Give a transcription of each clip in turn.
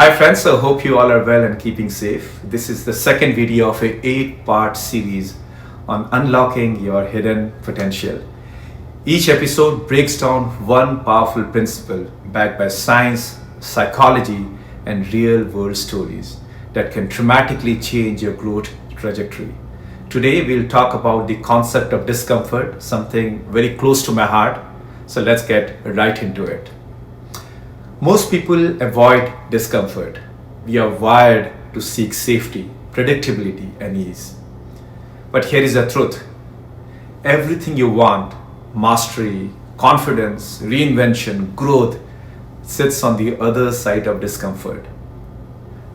Hi friends, I hope you all are well and keeping safe. This is the second video of an 8-part series on unlocking your hidden potential. Each episode breaks down one powerful principle backed by science, psychology, and real-world stories that can dramatically change your growth trajectory. Today we'll talk about the concept of discomfort, something very close to my heart. So let's get right into it. Most people avoid discomfort. We are wired to seek safety, predictability, and ease. But here is the truth. Everything you want, mastery, confidence, reinvention, growth, sits on the other side of discomfort.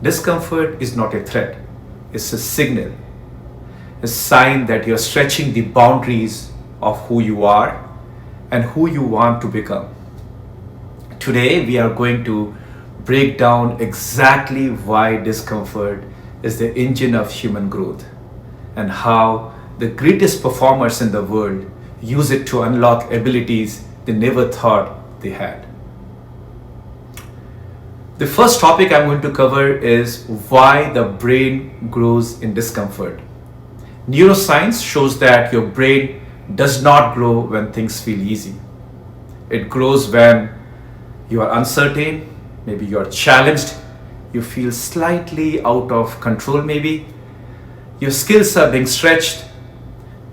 Discomfort is not a threat, it's a signal, a sign that you're stretching the boundaries of who you are and who you want to become. Today, we are going to break down exactly why discomfort is the engine of human growth and how the greatest performers in the world use it to unlock abilities they never thought they had. The first topic I'm going to cover is why the brain grows in discomfort. Neuroscience shows that your brain does not grow when things feel easy. It grows when you are uncertain, maybe you are challenged, you feel slightly out of control maybe, your skills are being stretched.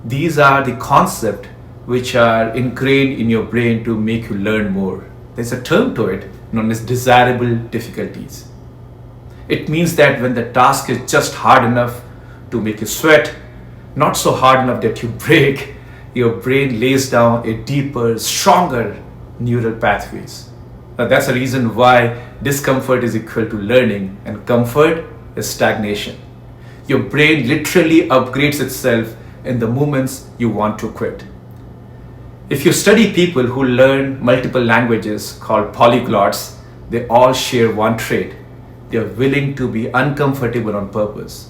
These are the concepts which are ingrained in your brain to make you learn more. There's a term to it known as desirable difficulties. It means that when the task is just hard enough to make you sweat, not so hard enough that you break, your brain lays down a deeper, stronger neural pathways. Now that's the reason why discomfort is equal to learning and comfort is stagnation. Your brain literally upgrades itself in the moments you want to quit. If you study people who learn multiple languages called polyglots, they all share one trait. They are willing to be uncomfortable on purpose.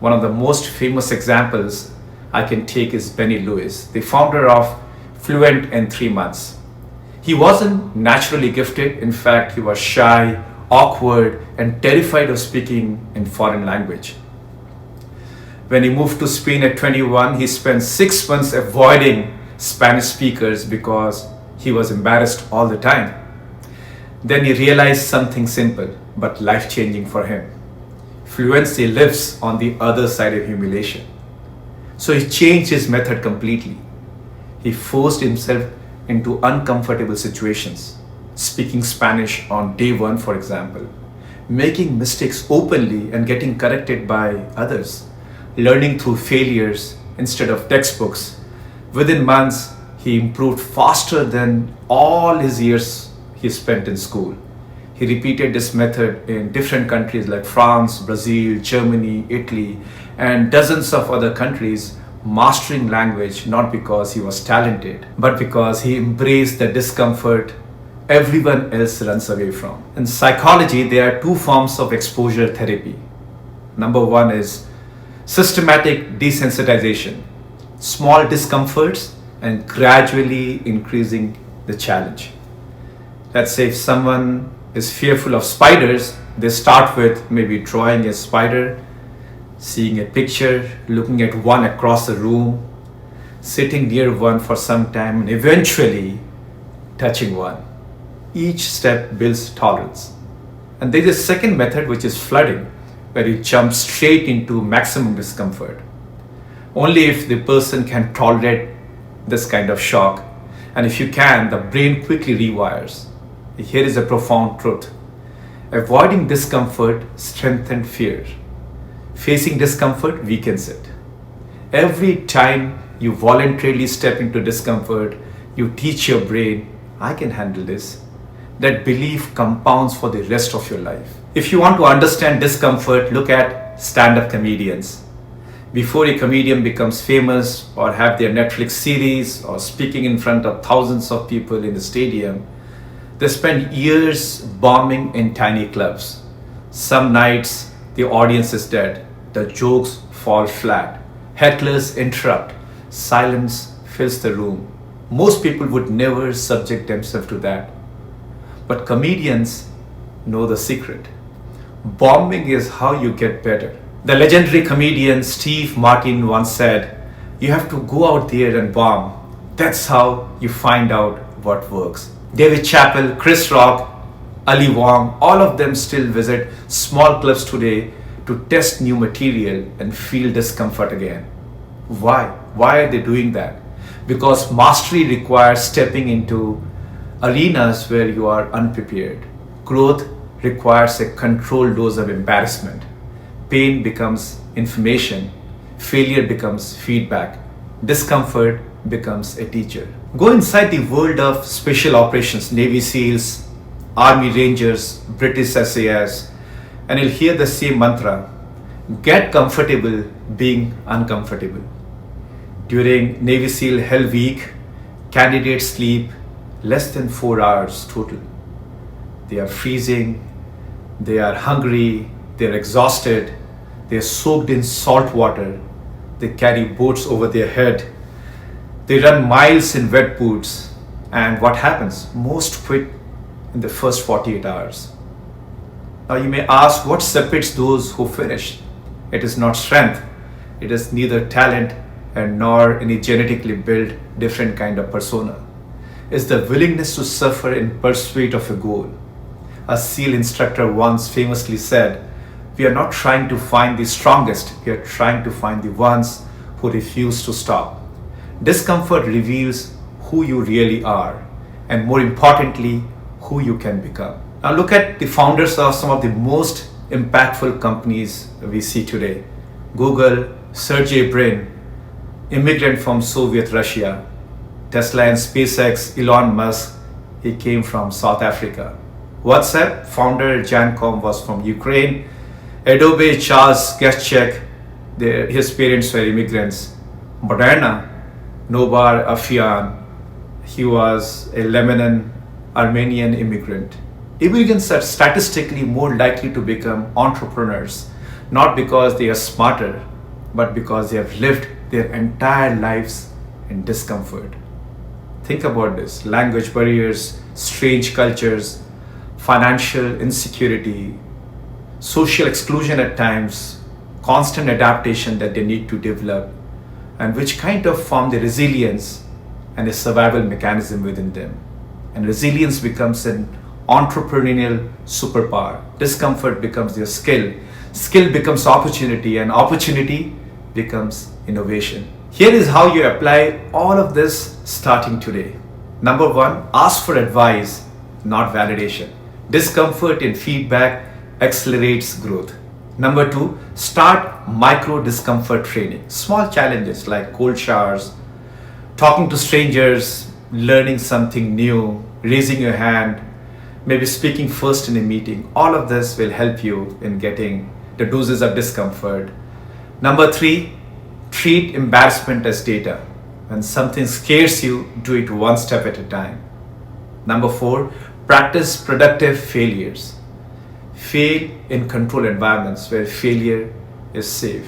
One of the most famous examples I can take is Benny Lewis, the founder of Fluent in 3 months. He wasn't naturally gifted. In fact, he was shy, awkward, and terrified of speaking in foreign language. When he moved to Spain at 21, he spent 6 months avoiding Spanish speakers because he was embarrassed all the time. Then he realized something simple but life-changing for him. Fluency lives on the other side of humiliation. So he changed his method completely. He forced himself into uncomfortable situations, speaking Spanish on day one, for example, making mistakes openly and getting corrected by others, learning through failures instead of textbooks. Within months, he improved faster than all his years he spent in school. He repeated this method in different countries like France, Brazil, Germany, Italy, and dozens of other countries, mastering language not because he was talented, but because he embraced the discomfort everyone else runs away from. In psychology, there are two forms of exposure therapy. Number one is systematic desensitization, small discomforts and gradually increasing the challenge. Let's say if someone is fearful of spiders, they start with maybe drawing a spider, seeing a picture, looking at one across the room, sitting near one for some time, and eventually touching one. Each step builds tolerance. And there is a second method, which is flooding, where you jump straight into maximum discomfort. Only if the person can tolerate this kind of shock, and if you can, the brain quickly rewires. Here is a profound truth. Avoiding discomfort strengthens fear. Facing discomfort weakens it. Every time you voluntarily step into discomfort, you teach your brain, I can handle this. That belief compounds for the rest of your life. If you want to understand discomfort, look at stand-up comedians. Before a comedian becomes famous or have their Netflix series or speaking in front of thousands of people in a stadium, they spend years bombing in tiny clubs. Some nights the audience is dead. The jokes fall flat. Hecklers interrupt. Silence fills the room. Most people would never subject themselves to that. But comedians know the secret. Bombing is how you get better. The legendary comedian Steve Martin once said, "You have to go out there and bomb. That's how you find out what works." David Chappelle, Chris Rock, Ali Wong, all of them still visit small clubs today to test new material and feel discomfort again. Why? Why are they doing that? Because mastery requires stepping into arenas where you are unprepared. Growth requires a controlled dose of embarrassment. Pain becomes information. Failure becomes feedback. Discomfort becomes a teacher. Go inside the world of special operations, Navy SEALs, Army Rangers, British SAS, and you'll hear the same mantra: get comfortable being uncomfortable. During Navy SEAL Hell Week, candidates sleep less than 4 hours total. They are freezing, they are hungry, they're exhausted, they're soaked in salt water, they carry boats over their head, they run miles in wet boots, and what happens? Most quit in the first 48 hours. Now you may ask, what separates those who finish? It is not strength, it is neither talent and nor any genetically built different kind of persona. It's the willingness to suffer in pursuit of a goal. A SEAL instructor once famously said, "We are not trying to find the strongest, we are trying to find the ones who refuse to stop." Discomfort reveals who you really are, and more importantly, who you can become. Now look at the founders of some of the most impactful companies we see today. Google, Sergey Brin, immigrant from Soviet Russia. Tesla and SpaceX, Elon Musk, he came from South Africa. WhatsApp founder Jan Koum was from Ukraine. Adobe, Charles Geschek, his parents were immigrants. Moderna, Nobar Afian, he was a Lebanon Armenian immigrant. Immigrants are statistically more likely to become entrepreneurs, not because they are smarter, but because they have lived their entire lives in discomfort. Think about this: language barriers, strange cultures, financial insecurity, social exclusion at times, constant adaptation that they need to develop, and which kind of form the resilience and a survival mechanism within them. And resilience becomes an entrepreneurial superpower. Discomfort becomes their skill. Skill becomes opportunity, and opportunity becomes innovation. Here is how you apply all of this starting today. Number one, ask for advice, not validation. Discomfort and feedback accelerates growth. Number two, start micro discomfort training. Small challenges like cold showers, talking to strangers, learning something new, raising your hand, maybe speaking first in a meeting. All of this will help you in getting the doses of discomfort. Number three, treat embarrassment as data. When something scares you, do it one step at a time. Number four, practice productive failures. Fail in controlled environments where failure is safe.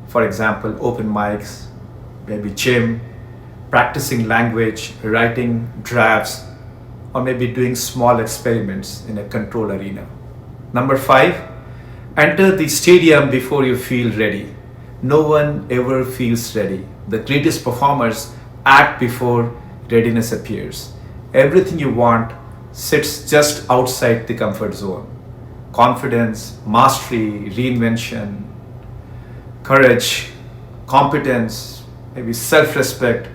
For example, open mics, maybe gym, practicing language, writing drafts, or maybe doing small experiments in a controlled arena. Number five, enter the stadium before you feel ready. No one ever feels ready. The greatest performers act before readiness appears. Everything you want sits just outside the comfort zone. Confidence, mastery, reinvention, courage, competence, maybe self-respect.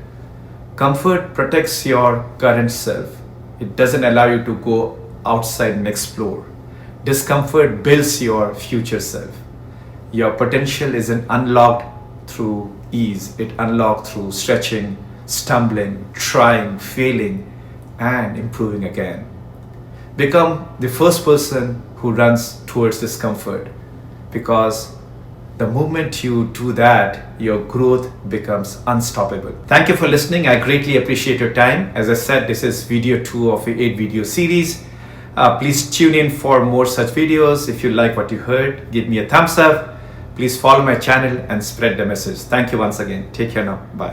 Comfort protects your current self. It doesn't allow you to go outside and explore. Discomfort builds your future self. Your potential isn't unlocked through ease. It unlocked through stretching, stumbling, trying, failing, and improving again. Become the first person who runs towards discomfort, because the moment you do that, your growth becomes unstoppable. Thank you for listening. I greatly appreciate your time. As I said, this is video 2 of an 8-video series. Please tune in for more such videos. If you like what you heard, give me a thumbs up. Please follow my channel and spread the message. Thank you once again. Take care now. Bye.